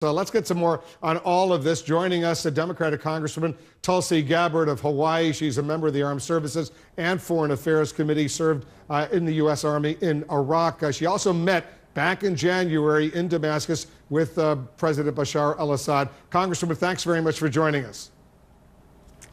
So let's get some more on all of this. Joining us, a Democratic Congresswoman, Tulsi Gabbard of Hawaii. She's a member of the Armed Services and Foreign Affairs Committee, served in the U.S. Army in Iraq. She also met back in January in Damascus with President Bashar al-Assad. Congresswoman, thanks very much for joining us.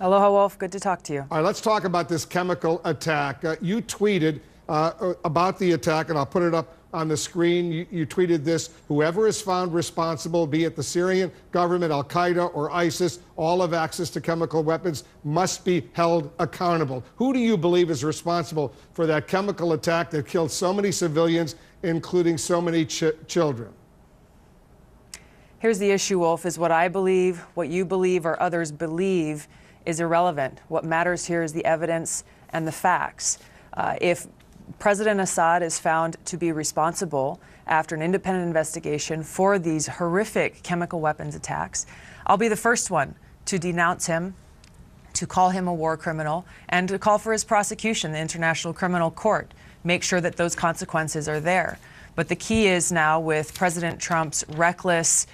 Aloha, Wolf. Good to talk to you. All right, let's talk about this chemical attack. You tweeted about the attack, and I'll put it up on the screen. You tweeted this: whoever is found responsible, be it the Syrian government, Al-Qaeda, or ISIS, all have access to chemical weapons, must be held accountable. Who do you believe is responsible for that chemical attack that killed so many civilians, including so many children? Here's the issue, Wolf, is what I believe, what you believe, or others believe is irrelevant. What matters here is the evidence and the facts. If President Assad is found to be responsible after an independent investigation for these horrific chemical weapons attacks, I'll be the first one to denounce him, to call him a war criminal, and to call for his prosecution in the International Criminal Court. Make sure that those consequences are there. But the key is now, with President Trump's reckless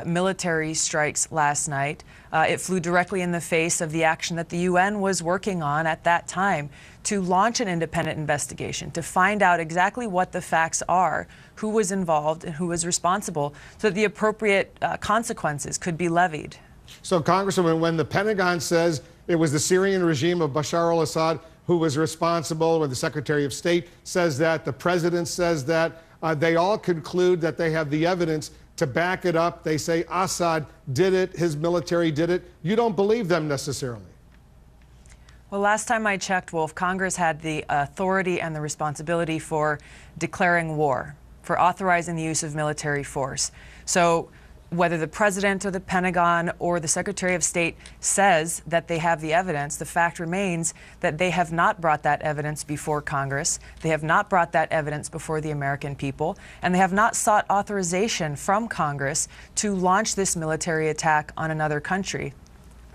military strikes last night, it flew directly in the face of the action that the UN was working on at that time to launch an independent investigation, to find out exactly what the facts are, who was involved and who was responsible, so that the appropriate consequences could be levied. So, Congresswoman, when the Pentagon says it was the Syrian regime of Bashar al-Assad who was responsible, when the Secretary of State says that, the President says that, they all conclude that they have the evidence to back it up. They say Assad did it, his military did it. You don't believe them necessarily. Well, last time I checked, Wolf, Congress had the authority and the responsibility for declaring war, for authorizing the use of military force. So whether the President or the Pentagon or the Secretary of State says that they have the evidence, the fact remains that they have not brought that evidence before Congress. They have not brought that evidence before the American people, and they have not sought authorization from Congress to launch this military attack on another country.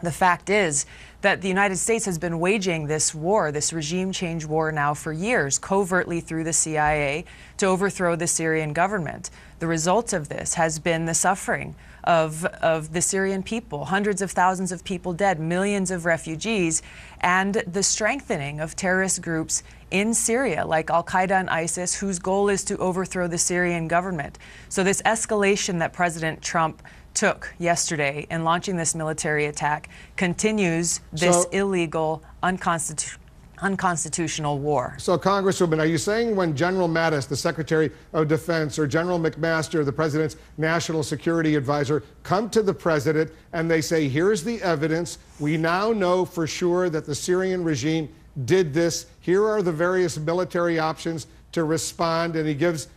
The fact is that the United States has been waging this war, this regime change war, now for years, covertly through the CIA, to overthrow the Syrian government. The result of this has been the suffering of the Syrian people, hundreds of thousands of people dead, millions of refugees, and the strengthening of terrorist groups in Syria, like Al-Qaeda and ISIS, whose goal is to overthrow the Syrian government. So this escalation that President Trump took yesterday in launching this military attack continues this illegal, unconstitutional war. So, Congresswoman, are you saying when General Mattis, the Secretary of Defense, or General McMaster, the President's National Security Advisor, come to the President and they say, here's the evidence, we now know for sure that the Syrian regime did this, here are the various military options to respond, and he gives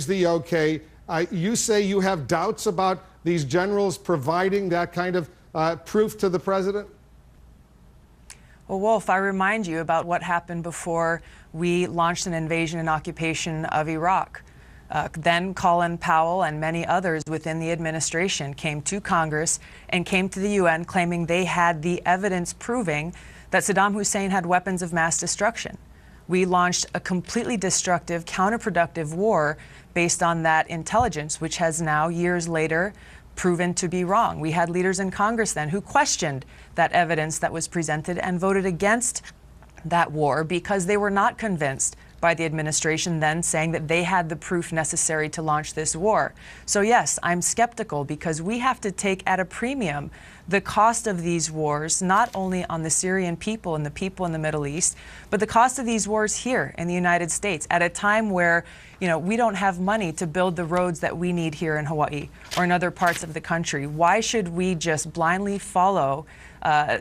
the okay, you say you have doubts about these generals providing that kind of proof to the President? Well, Wolf, I remind you about what happened before we launched an invasion and occupation of Iraq. Then Colin Powell and many others within the administration came to Congress and came to the UN claiming they had the evidence proving that Saddam Hussein had weapons of mass destruction. We launched a completely destructive, counterproductive war based on that intelligence, which has now, years later, proven to be wrong. We had leaders in Congress then who questioned that evidence that was presented and voted against that war because they were not convinced by the administration then, saying that they had the proof necessary to launch this war. So yes, I'm skeptical because we have to take at a premium the cost of these wars, not only on the Syrian people and the people in the Middle East, but the cost of these wars here in the United States at a time where, we don't have money to build the roads that we need here in Hawaii or in other parts of the country. Why should we just blindly follow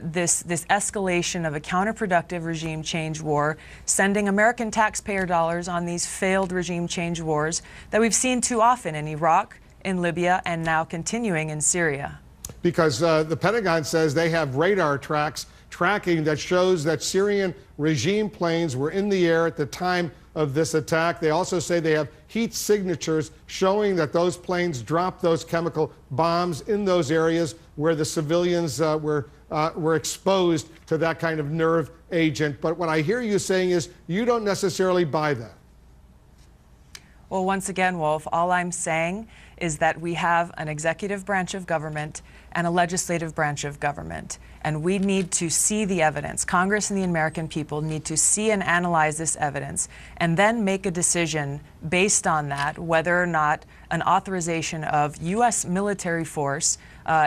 this escalation of a counterproductive regime change war, sending American taxpayer dollars on these failed regime change wars that we've seen too often in Iraq, in Libya, and now continuing in Syria? Because the Pentagon says they have radar tracking that shows that Syrian regime planes were in the air at the time of this attack. They also say they have heat signatures showing that those planes dropped those chemical bombs in those areas where the civilians were exposed to that kind of nerve agent. But what I hear you saying is you don't necessarily buy that. Well, once again, Wolf, all I'm saying is that we have an executive branch of government and a legislative branch of government. And we need to see the evidence. Congress and the American people need to see and analyze this evidence and then make a decision based on that whether or not an authorization of U.S. military force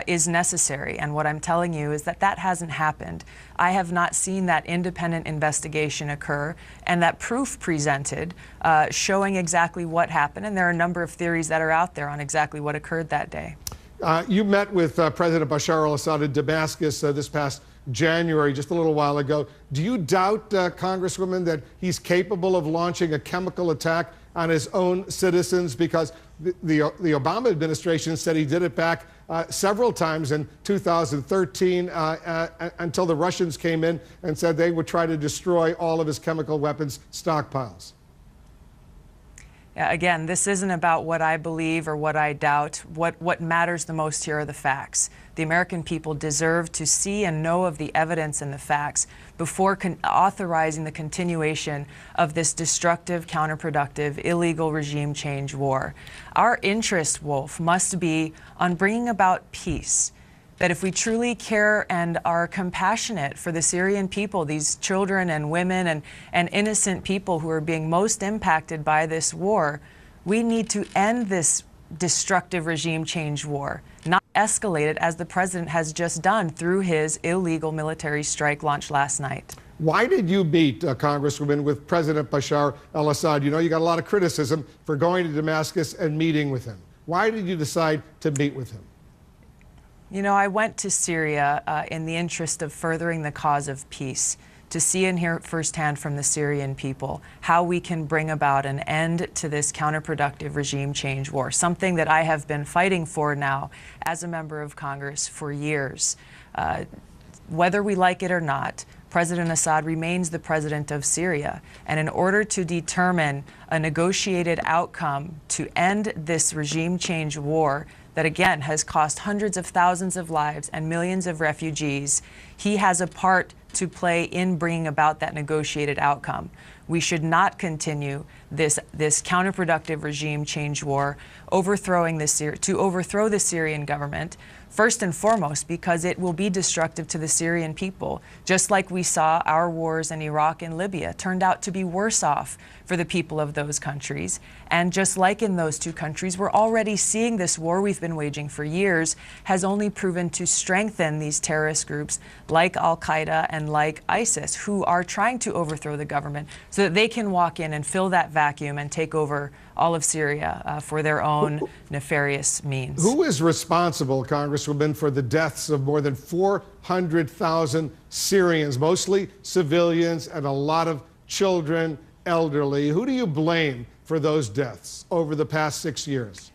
is necessary. And what I'm telling you is that that hasn't happened. I have not seen that independent investigation occur and that proof presented showing exactly what happened. And there are a number of theories that are out there on exactly what occurred that day. You met with President Bashar al-Assad in Damascus this past January, just a little while ago. Do you doubt, Congresswoman, that he's capable of launching a chemical attack on his own citizens? Because the Obama administration said he did it back several times in 2013 until the Russians came in and said they would try to destroy all of his chemical weapons stockpiles. Again, this isn't about what I believe or what I doubt. What matters the most here are the facts. The American people deserve to see and know of the evidence and the facts before authorizing the continuation of this destructive, counterproductive, illegal regime change war. Our interest, Wolf, must be on bringing about peace. That if we truly care and are compassionate for the Syrian people, these children and women and innocent people who are being most impacted by this war, we need to end this destructive regime change war, not escalate it as the president has just done through his illegal military strike launched last night. Why did you meet, Congresswoman, with President Bashar al-Assad? You know, you got a lot of criticism for going to Damascus and meeting with him. Why did you decide to meet with him? You know, I went to Syria in the interest of furthering the cause of peace, to see and hear firsthand from the Syrian people how we can bring about an end to this counterproductive regime change war, something that I have been fighting for now as a member of Congress for years. Whether we like it or not, President Assad remains the president of Syria. And in order to determine a negotiated outcome to end this regime change war that, again, has cost hundreds of thousands of lives and millions of refugees, he has a part to play in bringing about that negotiated outcome. We should not continue this counterproductive regime change war, to overthrow the Syrian government, first and foremost because it will be destructive to the Syrian people, just like we saw our wars in Iraq and Libya turned out to be worse off for the people of those countries. And just like in those two countries, we're already seeing this war we've been waging for years has only proven to strengthen these terrorist groups like Al-Qaeda and like ISIS, who are trying to overthrow the government so that they can walk in and fill that vacuum and take over all of Syria for their own nefarious means. Who is responsible, Congresswoman, for the deaths of more than 400,000 Syrians, mostly civilians and a lot of children, elderly? Who do you blame for those deaths over the past 6 years?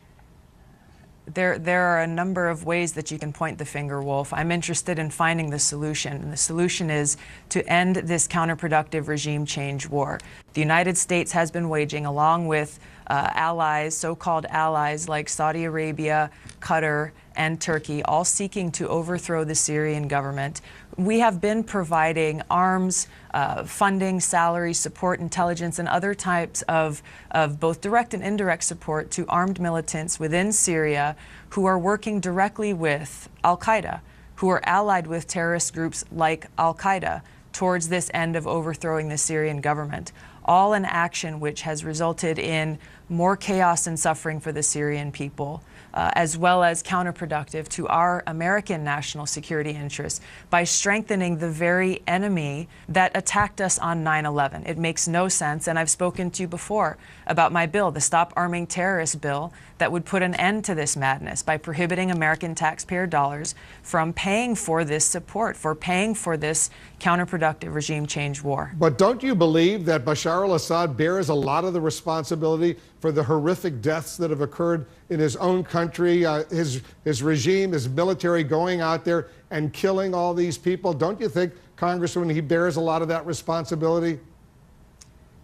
There are a number of ways that you can point the finger, Wolf. I'm interested in finding the solution, and the solution is to end this counterproductive regime change war. The United States has been waging, along with allies, so-called allies like Saudi Arabia, Qatar, and Turkey, all seeking to overthrow the Syrian government. We have been providing arms, funding, salary, support, intelligence, and other types of both direct and indirect support to armed militants within Syria who are working directly with Al-Qaeda, who are allied with terrorist groups like Al-Qaeda towards this end of overthrowing the Syrian government. All an action which has resulted in more chaos and suffering for the Syrian people, as well as counterproductive to our American national security interests by strengthening the very enemy that attacked us on 9/11. It makes no sense, and I've spoken to you before about my bill, the Stop Arming Terrorists bill, that would put an end to this madness by prohibiting American taxpayer dollars from paying for this support, for paying for this counterproductive regime change war. But don't you believe that Bashar al-Assad bears a lot of the responsibility for the horrific deaths that have occurred in his own country, his regime, his military going out there and killing all these people? Don't you think, Congresswoman, he bears a lot of that responsibility?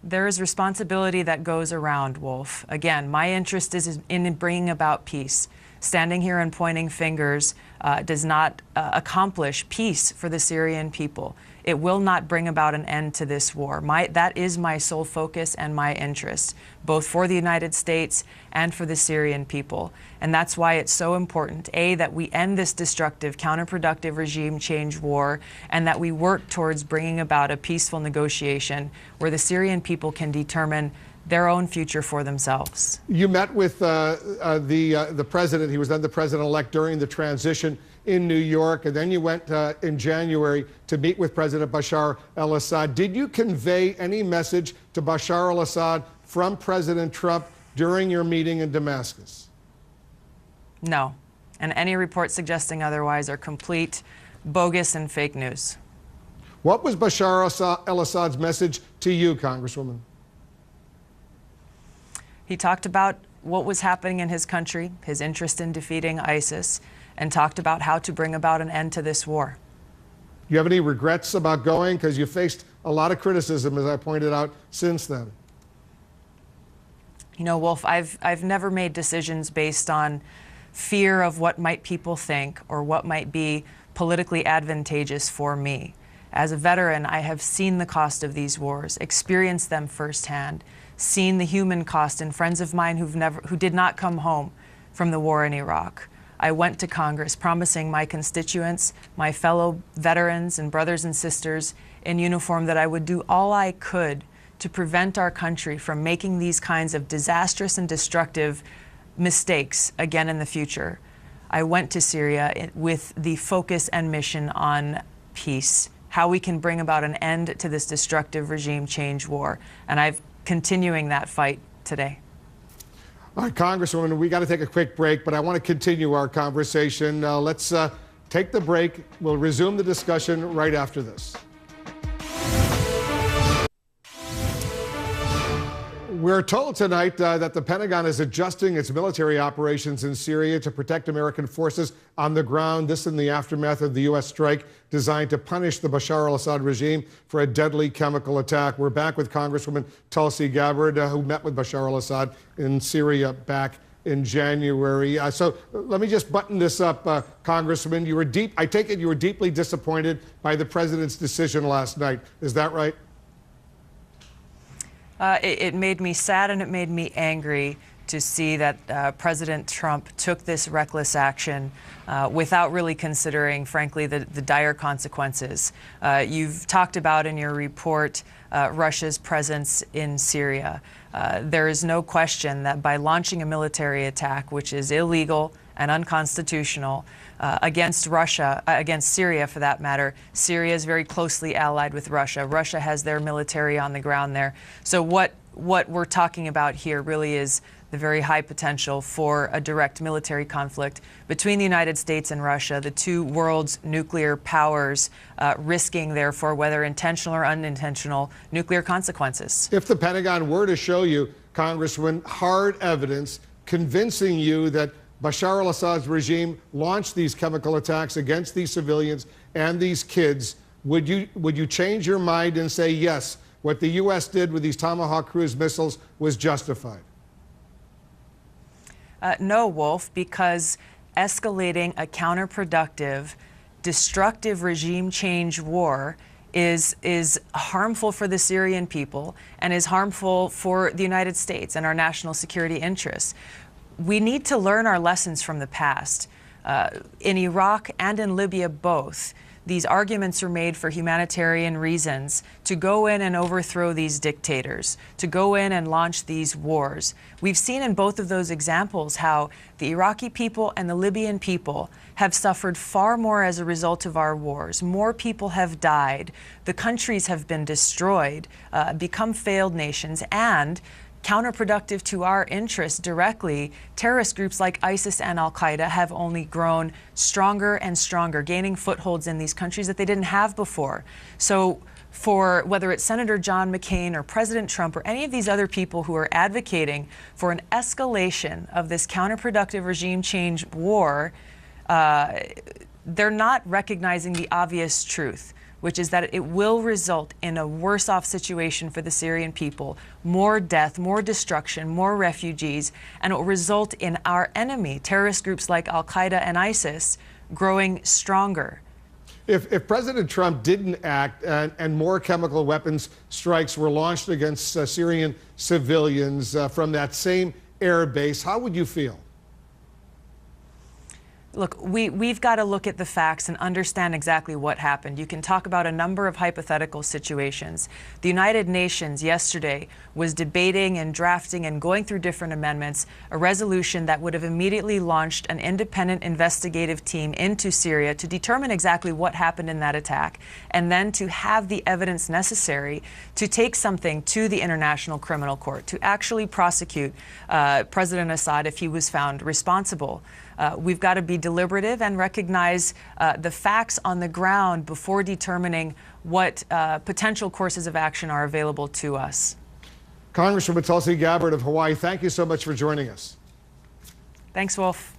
There is responsibility that goes around, Wolf. Again, my interest is in bringing about peace. Standing here and pointing fingers does not accomplish peace for the Syrian people. It will not bring about an end to this war. That is my sole focus and my interest, both for the United States and for the Syrian people. And that's why it's so important, A, that we end this destructive, counterproductive regime change war, and that we work towards bringing about a peaceful negotiation where the Syrian people can determine their own future for themselves. You met with the president. He was then the president-elect during the transition in New York, and then you went in January to meet with President Bashar al-Assad. Did you convey any message to Bashar al-Assad from President Trump during your meeting in Damascus? No. And any reports suggesting otherwise are complete, bogus, and fake news. What was Bashar al-Assad's message to you, Congresswoman? He talked about what was happening in his country, his interest in defeating ISIS, and talked about how to bring about an end to this war. Do you have any regrets about going? Because you faced a lot of criticism, as I pointed out, since then. You know, Wolf, I've never made decisions based on fear of what might people think or what might be politically advantageous for me. As a veteran, I have seen the cost of these wars, experienced them firsthand, seen the human cost in friends of mine who did not come home from the war in Iraq. I went to Congress promising my constituents, my fellow veterans and brothers and sisters in uniform that I would do all I could to prevent our country from making these kinds of disastrous and destructive mistakes again in the future. I went to Syria with the focus and mission on peace, how we can bring about an end to this destructive regime change war. And I'm continuing that fight today. All right, Congresswoman, we got to take a quick break, but I want to continue our conversation. Let's take the break. We'll resume the discussion right after this. We're told tonight that the Pentagon is adjusting its military operations in Syria to protect American forces on the ground. This in the aftermath of the U.S. strike designed to punish the Bashar al-Assad regime for a deadly chemical attack. We're back with Congresswoman Tulsi Gabbard, who met with Bashar al-Assad in Syria back in January. So let me just button this up, Congresswoman. I take it you were deeply disappointed by the president's decision last night. Is that right? It made me sad and it made me angry to see that President Trump took this reckless action without really considering, frankly, the dire consequences. You've talked about in your report Russia's presence in Syria. There is no question that by launching a military attack, which is illegal and unconstitutional, against Russia, against Syria for that matter. Syria is very closely allied with Russia. Russia has their military on the ground there. So what we're talking about here really is the very high potential for a direct military conflict between the United States and Russia, the two world's nuclear powers, risking, therefore, whether intentional or unintentional, nuclear consequences. If the Pentagon were to show you, Congressman, hard evidence convincing you that Bashar al-Assad's regime launched these chemical attacks against these civilians and these kids, would you change your mind and say, yes, what the U.S. did with these Tomahawk cruise missiles was justified? No, Wolf, because escalating a counterproductive, destructive regime change war is harmful for the Syrian people and is harmful for the United States and our national security interests. We need to learn our lessons from the past. In Iraq and in Libya both, these arguments are made for humanitarian reasons to go in and overthrow these dictators, to go in and launch these wars. We've seen in both of those examples how the Iraqi people and the Libyan people have suffered far more as a result of our wars. More people have died. The countries have been destroyed, become failed nations, and counterproductive to our interests directly, terrorist groups like ISIS and al-Qaeda have only grown stronger and stronger, gaining footholds in these countries that they didn't have before. So for whether it's Senator John McCain or President Trump or any of these other people who are advocating for an escalation of this counterproductive regime change war, they're not recognizing the obvious truth, which is that it will result in a worse off situation for the Syrian people, more death, more destruction, more refugees, and it will result in our enemy, terrorist groups like al-Qaeda and ISIS, growing stronger. If President Trump didn't act and more chemical weapons strikes were launched against Syrian civilians from that same air base, how would you feel? Look, we've got to look at the facts and understand exactly what happened. You can talk about a number of hypothetical situations. The United Nations yesterday was debating and drafting and going through different amendments, a resolution that would have immediately launched an independent investigative team into Syria to determine exactly what happened in that attack, and then to have the evidence necessary to take something to the International Criminal Court, to actually prosecute President Assad if he was found responsible. We've got to be deliberative and recognize the facts on the ground before determining what potential courses of action are available to us. Congresswoman Tulsi Gabbard of Hawaii, thank you so much for joining us. Thanks, Wolf.